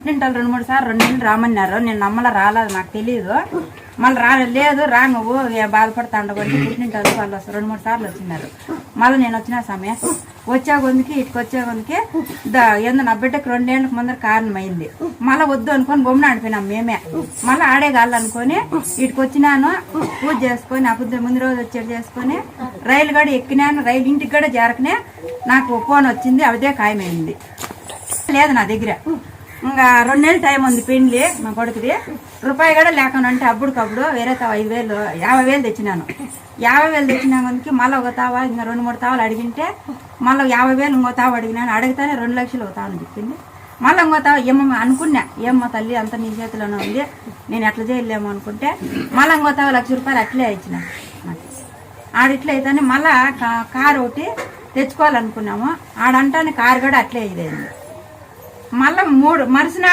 తింటారు 2-3 సార్లు 2 నెలలు రామన్నారు. నేను నమ్మల రాలేదు, నాకు తెలియదు. మళ్ళీ లేదు రా నువ్వు బాధపడతాండ కొద్ది పుట్టింటారు వాళ్ళు వస్తారు. 2-3 సార్లు వచ్చినారు. మళ్ళీ నేను వచ్చిన సమయం వచ్చా కొందికి ఇటుకు వచ్చే కొందికి ఏందో నా బిడ్డకి 2 ఏళ్ళకి ముందర కారణం అయింది. మళ్ళీ వద్దు అనుకొని బొమ్మను ఆడిపోయినాం మేమే. మళ్ళీ ఆడేగాళ్ళనుకొని ఇటుకు వచ్చినాను, పూజ చేసుకొని ఆ ముందు రోజు వచ్చేది చేసుకొని రైలు కూడా ఎక్కినాను. రైలు ఇంటికి కూడా చేరకనే నాకు ఫోన్ వచ్చింది, అదే ఖాయమైంది. లేదు నా దగ్గర ఇంకా 2 నెలలు టైం ఉంది పెండ్లి మా కొడుకుది. రూపాయి కూడా లేకుండా అంటే అప్పుడుకప్పుడు వేరే తావ 5,000 50,000 తెచ్చినాను. 50,000 తెచ్చినా కొందికి మళ్ళీ ఒక తావ ఇంకా 2-3 తావలు అడిగింటే మళ్ళీ 50,000 ఇంకో తావ అడిగినాను. అడిగితేనే 2 లక్షలు ఒక తావని చెప్పింది. మళ్ళీ ఇంకో తావ ఏమో అనుకున్నా, ఏమో తల్లి అంత నీ చేతిలోనే ఉంది, నేను ఎట్లా చేయలేము అనుకుంటే మళ్ళీ ఇంకో తావ ₹1,00,000 అట్లే ఇచ్చిన. ఆడిట్లా అయితేనే మళ్ళా కారు ఒకటి తెచ్చుకోవాలనుకున్నాము. ఆడంటానే కారు కూడా అట్లే ఇదైంది. మళ్ళీ మరుసనాడు